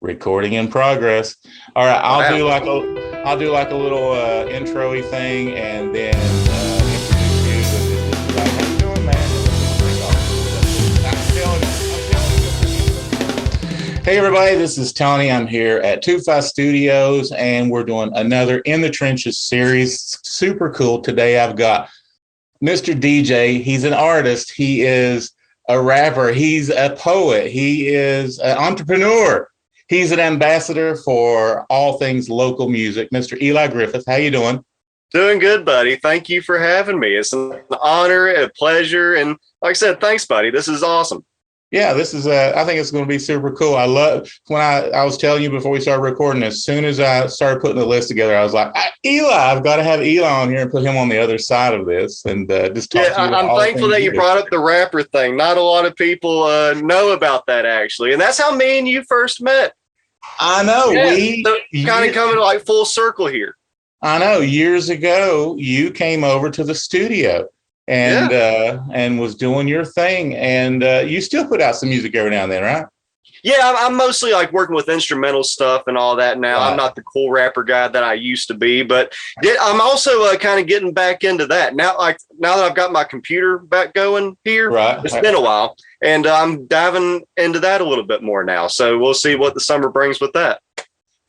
Recording in progress. All right, I'll do like a little intro-y thing, and then introduce you. And like, how you doing, man? Hey, everybody, this is Tony. I'm here at 25 Studios, and we're doing another In the Trenches series. Super cool. Today, I've got Mr. DJ. He's an artist. He is a rapper. He's a poet. He is an entrepreneur. He's an ambassador for all things local music. Mr. Eli Griffith, how you doing? Doing good, buddy. Thank you for having me. It's an honor, a pleasure. And like I said, thanks, buddy. This is awesome. Yeah, this is, I think it's going to be super cool. I love, when I was telling you before we started recording, as soon as I started putting the list together, I was like, Eli, I've got to have Eli on here and put him on the other side of this and just talk to you. I'm thankful that you brought up the rapper thing. Not a lot of people know about that, actually. And that's how me and you first met. I know. Yeah, kind of coming like full circle here. I know. Years ago, you came over to the studio and was doing your thing, and you still put out some music every now and then, right? Yeah, I'm mostly like working with instrumental stuff and all that now. Right. I'm not the cool rapper guy that I used to be, but I'm also kind of getting back into that now. Like now that I've got my computer back going here, right. It's been a while, and I'm diving into that a little bit more now. So we'll see what the summer brings with that.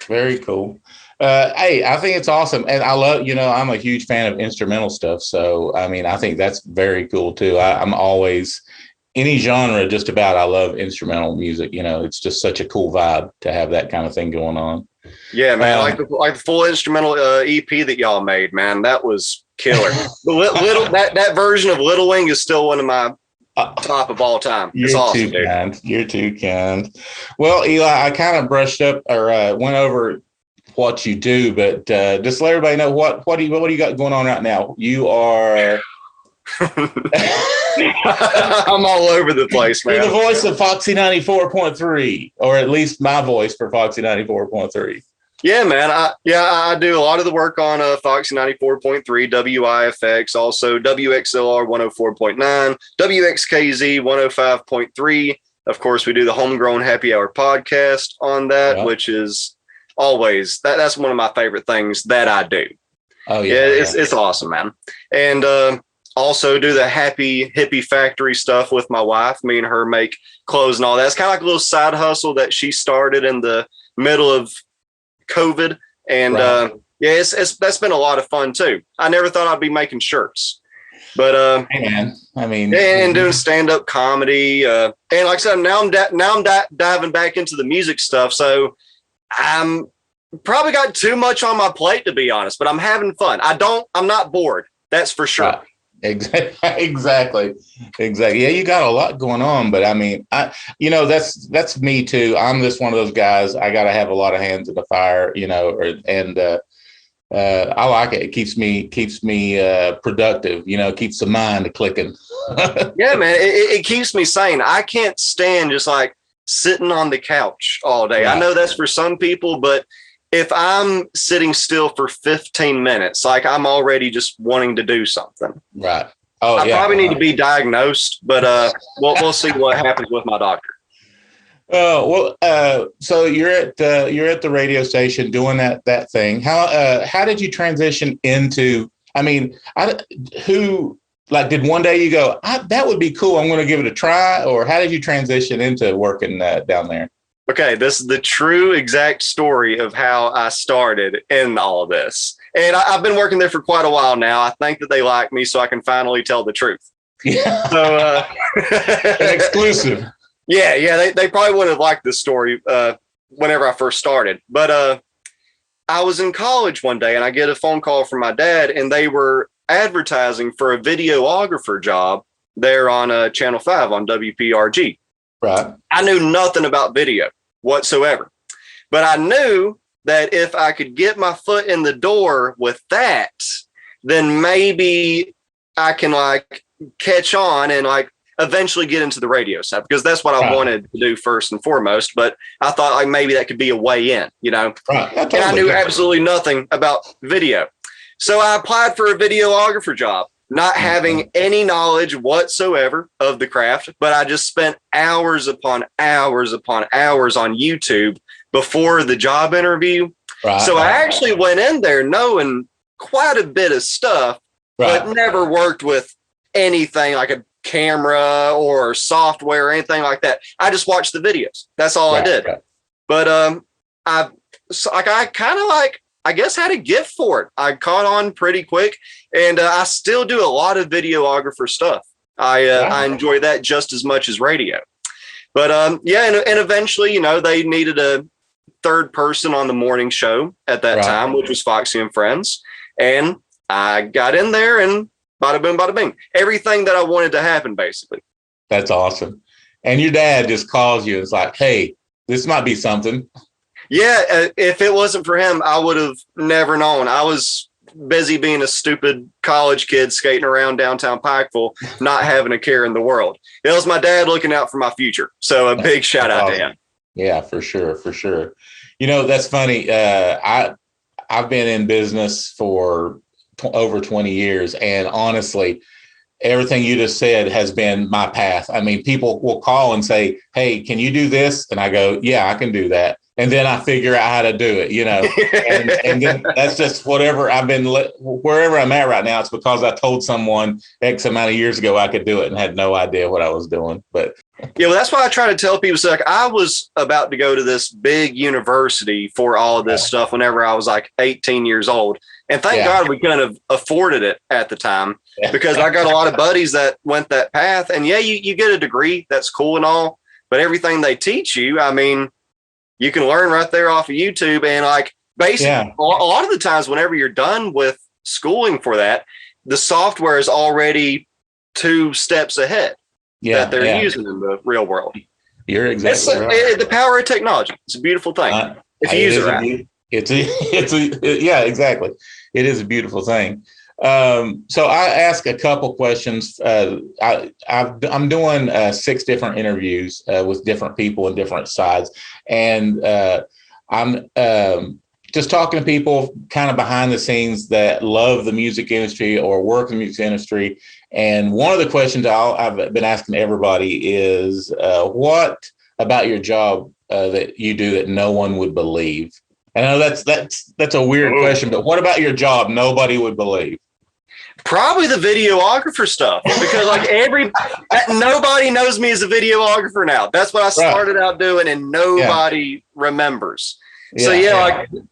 Very cool. Hey, I think it's awesome. And I love, I'm a huge fan of instrumental stuff. So, I mean, I think that's very cool too. I'm always, any genre, just about, I love instrumental music. It's just such a cool vibe to have that kind of thing going on. Yeah, man. Like the full instrumental EP that y'all made, man, that was killer. that version of Little Wing is still one of my top of all time. It's awesome, dude. Kind. You're too kind. Well, Eli, I kind of brushed up or went over what you do, but just let everybody know what do you got going on right now? You are I'm all over the place, man. You're the voice of Foxy 94.3, or at least my voice for Foxy 94.3. Yeah, man. I do a lot of the work on Foxy 94.3, WIFX, also WXLR 104.9, WXKZ 105.3. Of course, we do the Homegrown Happy Hour podcast on that, which is always that's one of my favorite things that I do. Oh yeah, it's awesome, man. And also do the Happy Hippie Factory stuff with my wife. Me and her make clothes and all that. It's kind of like a little side hustle that she started in the middle of COVID. And that's been a lot of fun too. I never thought I'd be making shirts, but hey man, I mean, and doing stand-up comedy. And like I said, now I'm diving back into the music stuff. So I'm probably got too much on my plate, to be honest, but I'm having fun. I'm not bored. That's for sure. Right. Exactly. Yeah, you got a lot going on, but I mean, that's me too. I'm just one of those guys. I got to have a lot of hands in the fire, and I like it. It keeps me productive, keeps the mind clicking. Yeah, man. It keeps me sane. I can't stand just like sitting on the couch all day. Right. I know that's for some people, but if I'm sitting still for 15 minutes, like I'm already just wanting to do something. Right. I probably need to be diagnosed, but we'll see what happens with my doctor. So you're at the radio station doing that thing. How did you transition into? I mean, did one day you go, that would be cool, I'm going to give it a try, or how did you transition into working down there? Okay, this is the true exact story of how I started in all of this. And I've been working there for quite a while now. I think that they like me, so I can finally tell the truth. Yeah. So an exclusive. Yeah. They probably wouldn't have liked this story whenever I first started. But I was in college one day, and I get a phone call from my dad, and they were advertising for a videographer job there on Channel 5 on WPRG. Right. I knew nothing about video whatsoever, but I knew that if I could get my foot in the door with that, then maybe I can like catch on and like eventually get into the radio side, because that's what I wanted to do first and foremost. But I thought like maybe that could be a way in, Right. And I knew absolutely nothing about video. So I applied for a videographer job, not having any knowledge whatsoever of the craft, but I just spent hours upon hours upon hours on YouTube before the job interview. So I actually went in there knowing quite a bit of stuff, but never worked with anything like a camera or software or anything like that. I just watched the videos. That's all I did. But I kind of like, I guess, had a gift for it. I caught on pretty quick, and I still do a lot of videographer stuff. I enjoy that just as much as radio. But and eventually, you know, they needed a third person on the morning show at that time, which was Foxy and Friends. And I got in there and bada boom, bada bing. Everything that I wanted to happen, basically. That's awesome. And your dad just calls you. It's like, hey, this might be something. Yeah, if it wasn't for him, I would have never known. I was busy being a stupid college kid skating around downtown Pikeville, not having a care in the world. It was my dad looking out for my future. So a big shout out to him. Yeah, for sure. For sure. You know, that's funny. I've been in business for over 20 years. And honestly, everything you just said has been my path. I mean, people will call and say, hey, can you do this? And I go, yeah, I can do that. And then I figure out how to do it, you know, and then that's just whatever wherever I'm at right now. It's because I told someone X amount of years ago I could do it and had no idea what I was doing. But yeah, well, that's why I try to tell people. So, like, I was about to go to this big university for all of this stuff whenever I was like 18 years old. And thank God we couldn't have afforded it at the time, because I got a lot of buddies that went that path. And yeah, you get a degree. That's cool and all. But everything they teach you, I mean, you can learn right there off of YouTube. And like basically a lot of the times whenever you're done with schooling for that, the software is already 2 steps ahead that they're using in the real world. You're exactly right. The power of technology. It's a beautiful thing. If you use it right. Yeah, exactly. It is a beautiful thing. So I ask a couple questions. I'm doing 6 different interviews with different people and different sides, and I'm just talking to people kind of behind the scenes that love the music industry or work in the music industry. And one of the questions I've been asking everybody is, what about your job that you do that no one would believe? And I know that's a weird question, but what about your job nobody would believe? Probably the videographer stuff, because like nobody knows me as a videographer now. That's what I started out doing, and nobody remembers. So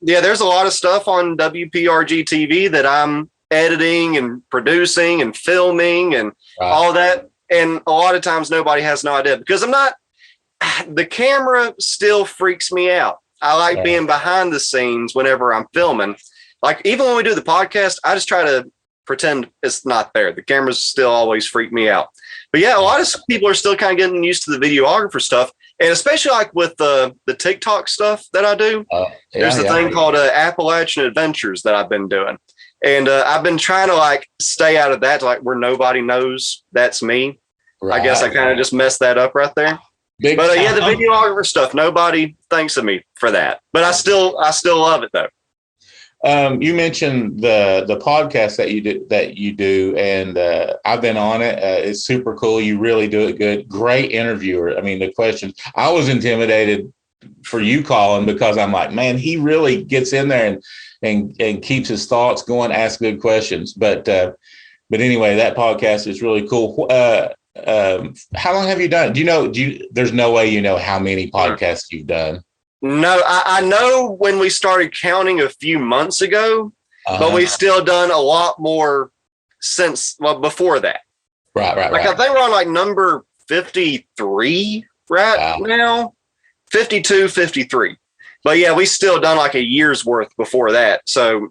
there's a lot of stuff on WPRG TV that I'm editing and producing and filming and all that. And a lot of times nobody has no idea, because the camera still freaks me out. I like being behind the scenes whenever I'm filming. Like even when we do the podcast, I just try to pretend it's not there. The cameras still always freak me out. But yeah, a lot of people are still kind of getting used to the videographer stuff. And especially like with the TikTok stuff that I do, there's a thing called Appalachian Adventures that I've been doing. And I've been trying to like stay out of that, like where nobody knows that's me. I guess I kind of just messed that up right there. The videographer stuff, nobody thinks of me for that, but I still love it though. You mentioned the podcast that you do, and I've been on it. It's super cool. You really do it good. Great interviewer. I mean, the questions, I was intimidated for you calling, because I'm like, man, he really gets in there and keeps his thoughts going, asks good questions. But anyway, that podcast is really cool. How long have you done? There's no way you know how many podcasts you've done. No, I know when we started counting a few months ago, but we've still done a lot more before that. Right. I think we're on like number 53 now, 52, 53. But yeah, we still done like a year's worth before that. So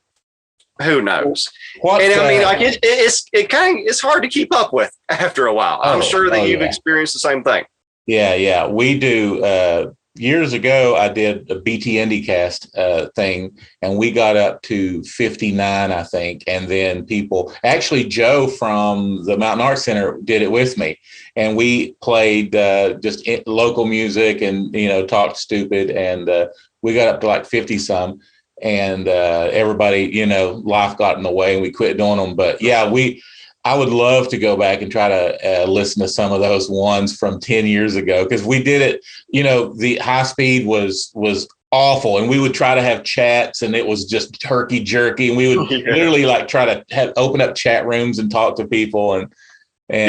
who knows? I mean, like it's hard to keep up with after a while. I'm sure that you've experienced the same thing. Yeah. We do. Years ago, I did a BT IndieCast thing, and we got up to 59, I think. And then Joe from the Mountain Arts Center did it with me, and we played just local music and talked stupid, and we got up to like 50 some. And everybody, life got in the way, and we quit doing them. But yeah, I would love to go back and try to listen to some of those ones from 10 years ago, because we did it, the high speed was awful, and we would try to have chats, and it was just turkey jerky, and we would literally like try to open up chat rooms and talk to people, I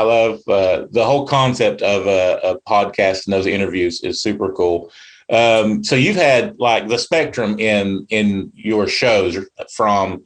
love the whole concept of a podcast, and those interviews is super cool. So you've had like the spectrum in your shows, from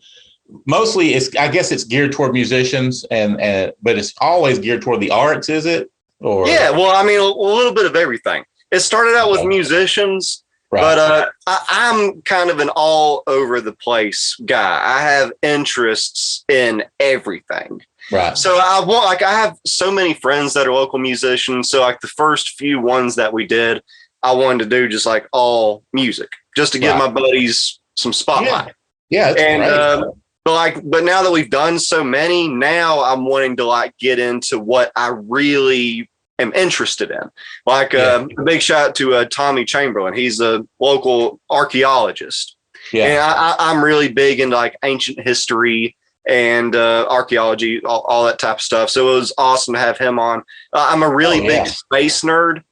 mostly I guess it's geared toward musicians, but it's always geared toward the arts, is it? Or yeah, well, I mean, a little bit of everything. It started out with musicians, right. But I'm kind of an all over the place guy. I have interests in everything. Right. So I have so many friends that are local musicians. So like the first few ones that we did, I wanted to do just like all music, just to give my buddies some spotlight. Yeah. And but now that we've done so many, now I'm wanting to like get into what I really am interested in. Like a big shout out to Tommy Chamberlain. He's a local archaeologist. Yeah. And I'm really big into like ancient history and archaeology, all that type of stuff. So it was awesome to have him on. I'm a really big space nerd,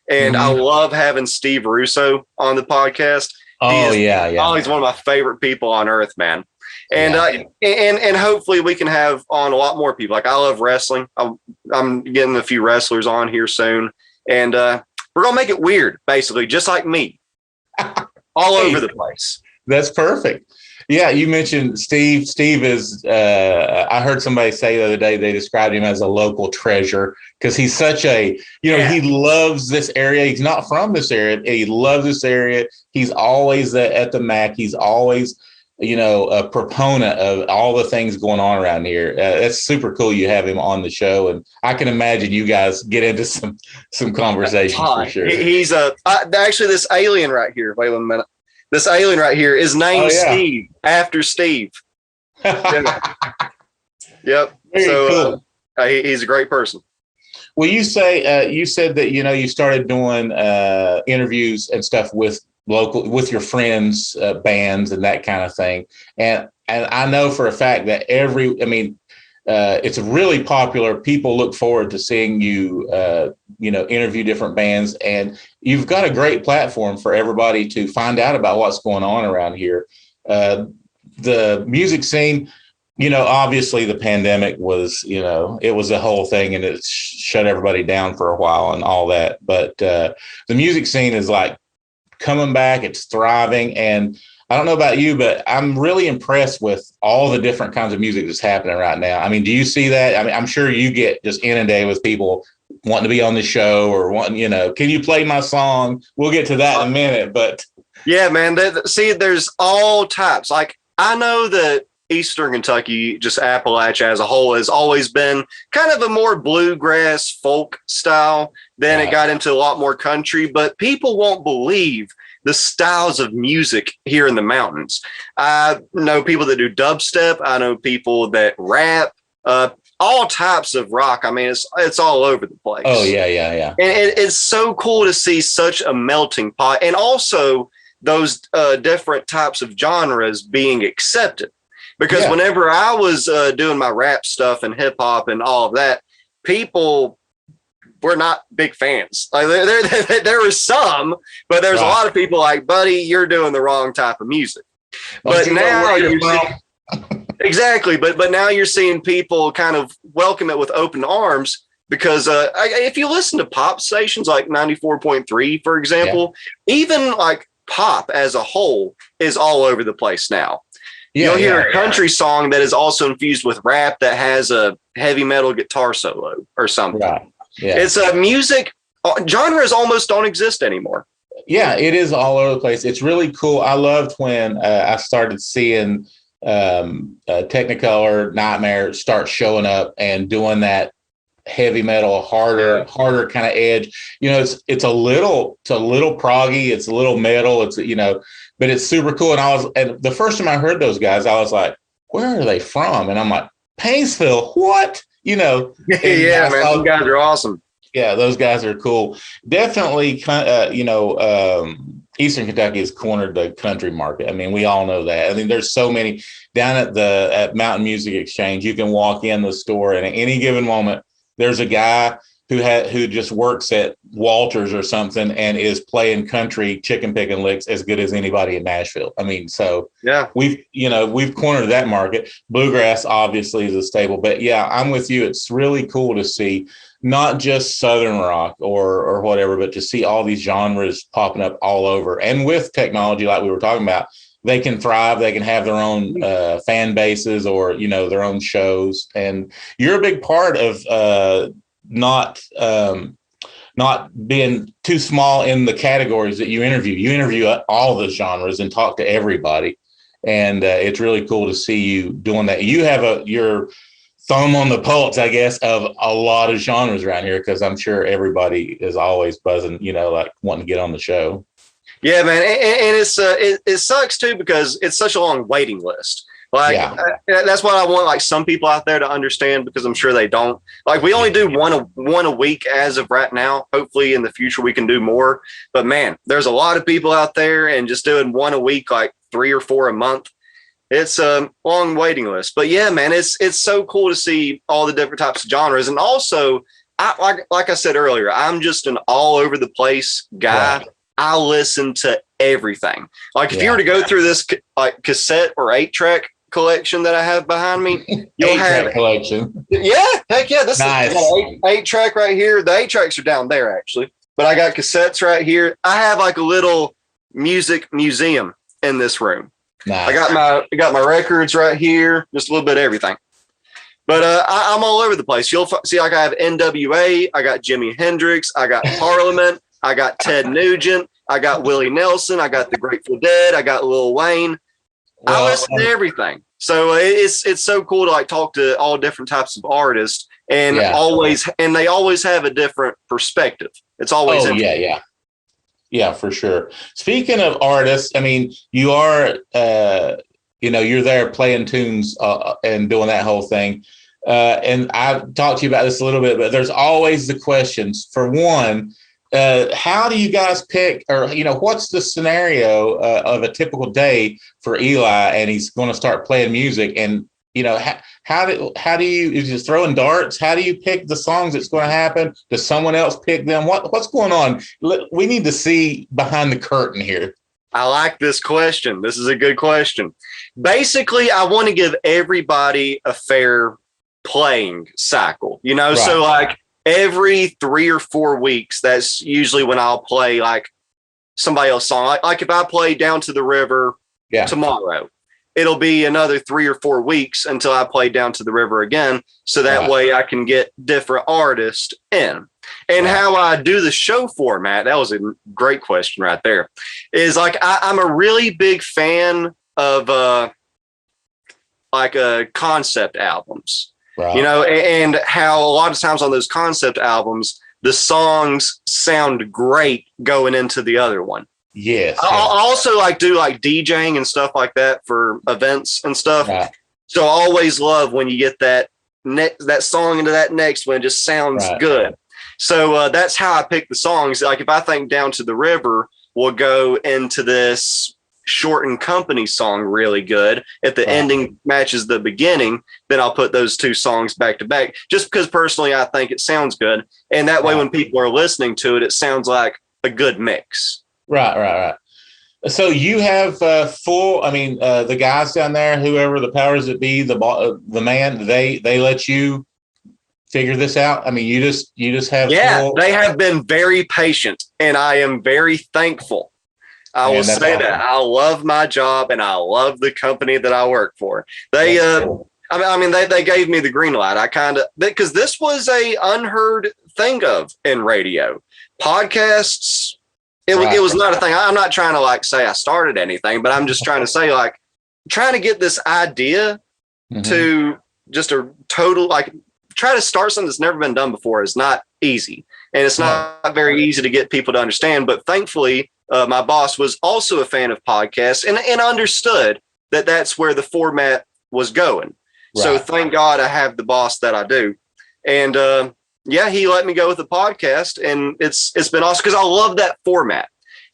and I love having Steve Russo on the podcast. He's one of my favorite people on earth, man. And and hopefully we can have on a lot more people. Like I love wrestling. I'm getting a few wrestlers on here soon, and we're gonna make it weird, basically, just like me, all over the place. That's perfect. Yeah, you mentioned Steve. Steve is, I heard somebody say the other day, they described him as a local treasure, because he's such a, he loves this area. He's not from this area. He loves this area. He's always at the Mac. He's always, a proponent of all the things going on around here. That's super cool. You have him on the show, and I can imagine you guys get into some conversations for sure. He's actually this alien right here. Wait 1 minute. This alien right here is named Steve, after Steve. Yep. Very cool. He's a great person. Well, you said that, you started doing interviews and stuff with your friends, bands and that kind of thing. And I know for a fact that it's really popular. People look forward to seeing you, interview different bands, and you've got a great platform for everybody to find out about what's going on around here. The music scene, obviously the pandemic was, it was a whole thing, and it shut everybody down for a while and all that. But the music scene is like coming back. It's thriving. And I don't know about you, but I'm really impressed with all the different kinds of music that's happening right now. I mean, do you see that? I mean, I'm sure you get just inundated with people wanting to be on the show or wanting, can you play my song? We'll get to that in a minute, but. Yeah, man. There's all types. Like, I know that Eastern Kentucky, just Appalachia as a whole, has always been kind of a more bluegrass folk style. Then it got into a lot more country, but people won't believe the styles of music here in the mountains. I know people that do dubstep. I know people that rap, all types of rock. I mean, it's all over the place. Oh, yeah. And it's so cool to see such a melting pot, and also those different types of genres being accepted. Because whenever I was doing my rap stuff and hip hop and all of that, people were not big fans. Like there was some, but there's a lot of people like, buddy, you're doing the wrong type of music. But now exactly. But now you're seeing people kind of welcome it with open arms, because if you listen to pop stations like 94.3, for example, even like pop as a whole is all over the place now. You'll hear a country song that is also infused with rap that has a heavy metal guitar solo or something. Right. Yeah. It's a music genres almost don't exist anymore. Yeah, it is all over the place. It's really cool. I loved when I started seeing Technicolor, Nightmare start showing up and doing that heavy metal, harder kind of edge. It's a little proggy. It's a little metal. It's but it's super cool. And the first time I heard those guys, I was like, where are they from? And I'm like, Painesville, what? Yeah, man, those guys are awesome. Yeah, those guys are cool. Definitely, even Eastern Kentucky has cornered the country market. I mean, we all know that. I mean, there's so many down at Mountain Music Exchange. You can walk in the store and at any given moment, there's a guy who just works at Walters or something and is playing country chicken picking licks as good as anybody in Nashville. I mean, so yeah, we've cornered that market. Bluegrass obviously is a staple, but yeah, I'm with you. It's really cool to see not just Southern rock or whatever, but to see all these genres popping up all over. And with technology, like we were talking about, they can thrive. They can have their own fan bases or, their own shows. And you're a big part of not being too small in the categories that you interview. You interview all the genres and talk to everybody. And it's really cool to see you doing that. You have your thumb on the pulse, I guess, of a lot of genres around here, because I'm sure everybody is always buzzing, like wanting to get on the show. Yeah, man. And it's it sucks too, because it's such a long waiting list. Like, that's what I want, like, some people out there to understand, because I'm sure they don't. Like, we only do one a week as of right now. Hopefully in the future we can do more. But man, there's a lot of people out there, and just doing one a week, like 3 or 4 a month, it's a long waiting list. But yeah, man, it's so cool to see all the different types of genres. And also, like I said earlier, I'm just an all over the place guy. Right. I listen to everything. Like, if you were to go through this like cassette or 8-track collection that I have behind me, you'll have collection. Yeah, heck yeah. This nice. Is 8-track right here. The 8-tracks are down there, actually. But I got cassettes right here. I have like a little music museum in this room. Nice. I got my records right here, just a little bit of everything. But I'm all over the place. You'll see, like, I have NWA, I got Jimi Hendrix, I got Parliament, I got Ted Nugent, I got Willie Nelson, I got the Grateful Dead, I got Lil Wayne. Well, I listen to everything. So it's so cool to like talk to all different types of artists, and they always have a different perspective. It's always interesting. Yeah, for sure. Speaking of artists, I mean, you are, you're there playing tunes and doing that whole thing. And I've talked to you about this a little bit, but there's always the questions. For one, how do you guys pick, or, what's the scenario of a typical day for Eli, and he's going to start playing music, and, how do you, is just throwing darts? How do you pick the songs that's going to happen? Does someone else pick them? What's going on? We need to see behind the curtain here. I like this question. This is a good question. Basically, I want to give everybody a fair playing cycle, right. So like every 3 or 4 weeks, that's usually when I'll play like somebody else's song. Like if I play Down to the River tomorrow, it'll be another 3 or 4 weeks until I play Down to the River again. So that way I can get different artists in. And how I do the show format, that was a great question right there, is like I'm a really big fan of concept albums. Right. And how a lot of times on those concept albums, the songs sound great going into the other one. Yes. I also do DJing and stuff like that for events and stuff. Right. So I always love when you get that song into that next one. It just sounds good. So that's how I pick the songs. Like if I think Down to the River will go into this Short and Company song really good, if the ending matches the beginning, then I'll put those 2 songs back to back, just because personally I think it sounds good, and that way when people are listening to it, it sounds like a good mix. Right. So you have the guys down there, whoever the powers that be, the man, they let you figure this out. I mean, you just have they have been very patient, and I am very thankful. I will say that I love my job and I love the company that I work for. They gave me the green light. Because this was a unheard thing in radio. Podcasts, it was not a thing. I'm not trying to say I started anything, but I'm just trying to say trying to get this idea to just a total, try to start something that's never been done before is not easy. And it's not very easy to get people to understand, but thankfully, my boss was also a fan of podcasts and understood that that's where the format was going. Right. So thank God I have the boss that I do. And he let me go with the podcast, and it's been awesome because I love that format.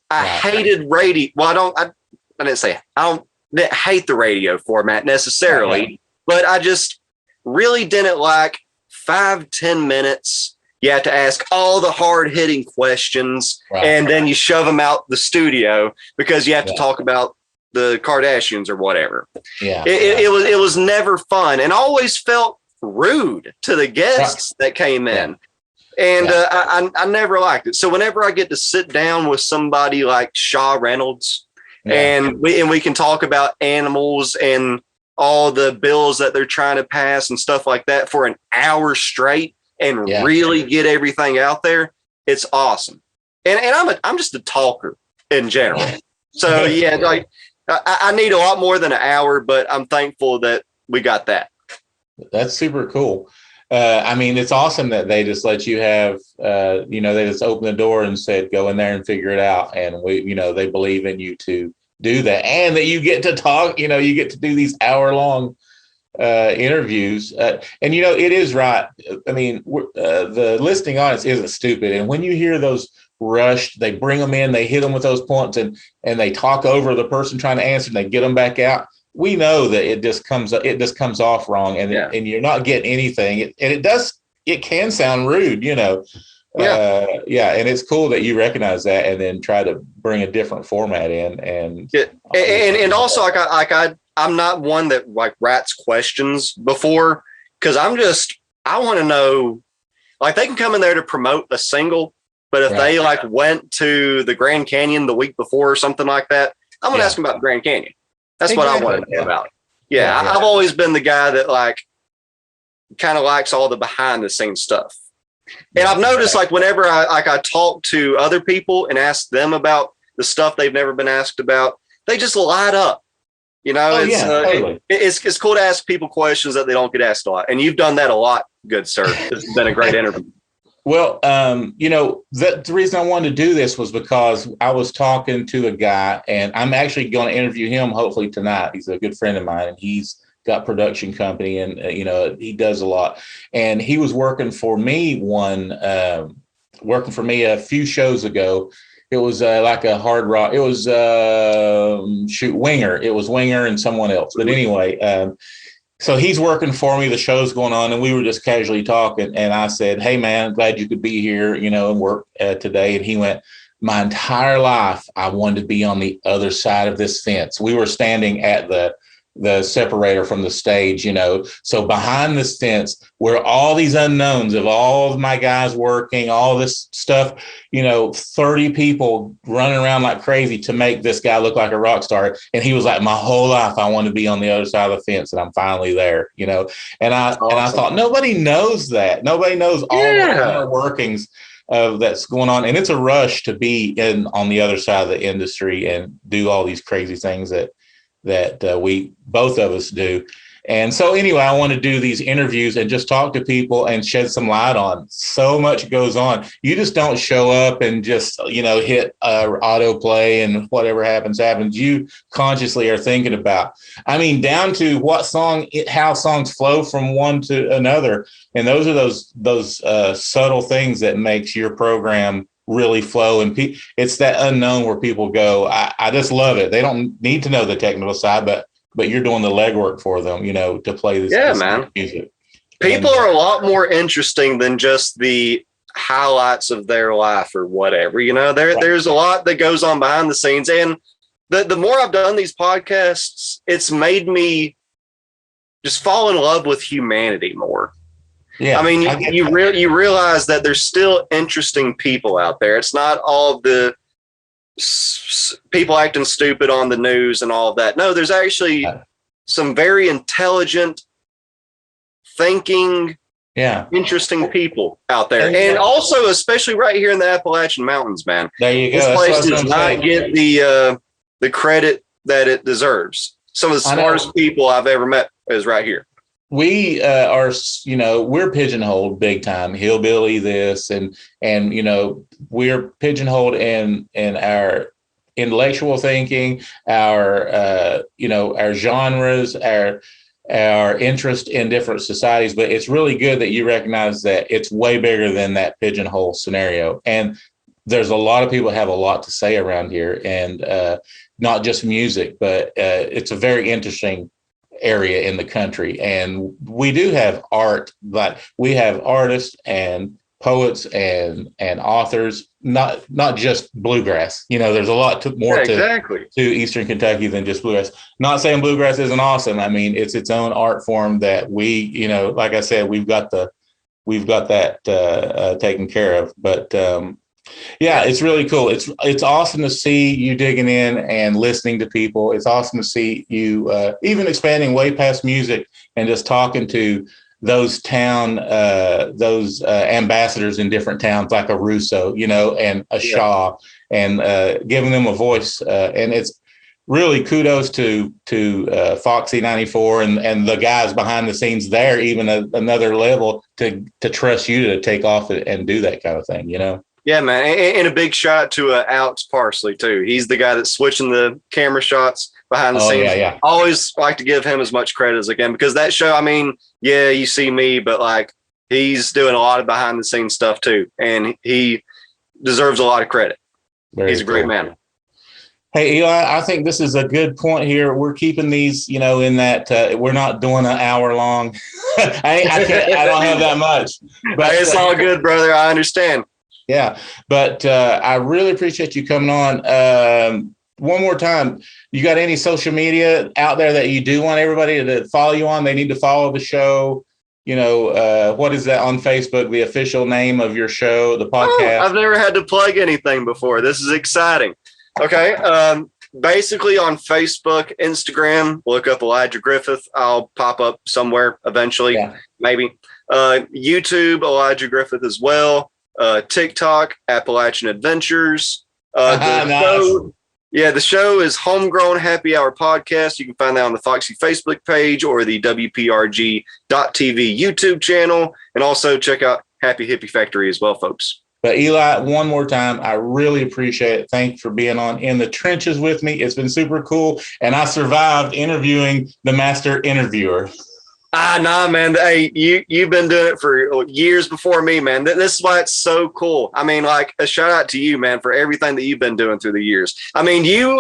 I hated radio. Well, I didn't say I didn't hate the radio format necessarily, but I just really didn't like 5-10 minutes. You have to ask all the hard hitting questions, and then you shove them out the studio because you have to talk about the Kardashians or whatever. It was never fun, and always felt rude to the guests that came in. And I never liked it. So whenever I get to sit down with somebody like Shaw Reynolds and we can talk about animals and all the bills that they're trying to pass and stuff like that for an hour straight and really get everything out there, it's awesome. And I'm just a talker in general. So like I need a lot more than an hour, but I'm thankful that we got that. That's super cool. I mean, it's awesome that they just let you have, they just opened the door and said, go in there and figure it out. And they believe in you to do that, and that you get to talk, you get to do these hour-long interviews. And, it is right. I mean, the listening audience isn't stupid. And when you hear those rushed, they bring them in, they hit them with those points and they talk over the person trying to answer and they get them back out. We know that it just comes off wrong, and you're not getting anything. It can sound rude, and it's cool that you recognize that and then try to bring a different format in. And also I'm not one that like rats questions before, because I want to know, like, they can come in there to promote a single, but if they like went to the Grand Canyon the week before or something like that, I'm going to ask them about the Grand Canyon. That's what I want to know about. I've always been the guy that like kind of likes all the behind the scenes stuff. And I've noticed like whenever I talk to other people and ask them about the stuff they've never been asked about, they just light up. Totally. It's cool to ask people questions that they don't get asked a lot. And you've done that a lot, good sir. It's been a great interview. Well, the reason I wanted to do this was because I was talking to a guy, and I'm actually going to interview him hopefully tonight. He's a good friend of mine, and he's got a production company, and he does a lot. And he was working for me a few shows ago. It was like a hard rock. It was Winger. It was Winger and someone else. But anyway, so he's working for me. The show's going on, and we were just casually talking. And I said, "Hey, man, glad you could be here, and work today." And he went, "My entire life, I wanted to be on the other side of this fence." We were standing at the separator from the stage, so behind this fence where all these unknowns of all of my guys working, all this stuff, 30 people running around like crazy to make this guy look like a rock star. And he was like, "My whole life, I want to be on the other side of the fence, and I'm finally there," and I thought, nobody knows that. Nobody knows all the inner workings of that's going on. And it's a rush to be on the other side of the industry and do all these crazy things that we both of us do. And so anyway, I want to do these interviews and just talk to people and shed some light on. So much goes on. You just don't show up and just, hit autoplay and whatever happens. You consciously are thinking about, down to how songs flow from one to another. And those are those subtle things that makes your program really flow. And it's that unknown where people go, I just love it. They don't need to know the technical side, but you're doing the legwork for them, to play this music. People are a lot more interesting than just the highlights of their life or whatever. There's a lot that goes on behind the scenes. And the more I've done these podcasts, it's made me just fall in love with humanity more. Yeah, you realize that there's still interesting people out there. It's not all the people acting stupid on the news and all of that. No, there's actually some very intelligent, thinking, interesting people out there. And also, especially right here in the Appalachian Mountains, man. There you go. This place does not get the credit that it deserves. Some of the smartest people I've ever met is right here. We we're pigeonholed big time, hillbilly this, and we're pigeonholed in our intellectual thinking, our genres, our interest in different societies. But it's really good that you recognize that it's way bigger than that pigeonhole scenario. And there's a lot of people have a lot to say around here, and not just music, but it's a very interesting area in the country. And we do have art, but we have artists and poets and authors, not just bluegrass. There's a lot more to Eastern Kentucky than just bluegrass. Not saying bluegrass isn't awesome. I mean, it's its own art form that we, like I said, we've got that taken care of. But yeah, it's really cool. It's awesome to see you digging in and listening to people. It's awesome to see you even expanding way past music and just talking to those ambassadors in different towns, like a Russo, and a Shaw, and giving them a voice. And it's really kudos to Foxy 94 and the guys behind the scenes there, even another level to trust you to take off and do that kind of thing, Yeah, man. And a big shout out to Alex Parsley, too. He's the guy that's switching the camera shots behind the scenes. Yeah. I always like to give him as much credit as I can, because that show, I mean, yeah, you see me, but like he's doing a lot of behind the scenes stuff, too. And he deserves a lot of credit. He's a great man. Hey, Eli, I think this is a good point here. We're keeping these, in that we're not doing an hour long. I don't have that much. But it's all good, brother. I understand. Yeah, but I really appreciate you coming on. One more time, you got any social media out there that you do want everybody to follow you on? They need to follow the show. What is that on Facebook, the official name of your show, the podcast? I've never had to plug anything before. This is exciting. Okay. Basically on Facebook, Instagram, look up Elijah Griffith. I'll pop up somewhere eventually, maybe. YouTube, Elijah Griffith as well. TikTok, Appalachian Adventures. The show is Homegrown Happy Hour Podcast. You can find that on the Foxy Facebook page or the WPRG.TV YouTube channel. And also check out Happy Hippie Factory as well, folks. But Eli, one more time, I really appreciate it. Thanks for being on In the Trenches with me. It's been super cool. And I survived interviewing the master interviewer. Nah, man. Hey, you've been doing it for years before me, man. This is why it's so cool. I mean, like, a shout out to you, man, for everything that you've been doing through the years. I mean, you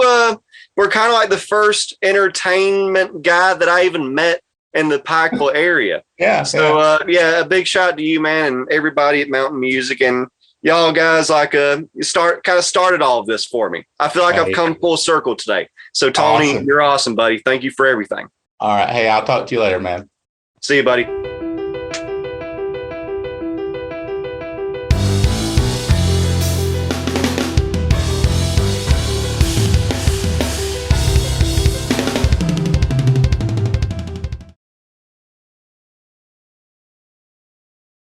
were kind of like the first entertainment guy that I even met in the Pikeville area. Yeah. So, a big shout out to you, man, and everybody at Mountain Music, and y'all guys started all of this for me. I feel like I've come full circle today. So, Tony, You're awesome, buddy. Thank you for everything. All right. Hey, I'll talk to you later, man. See you, buddy.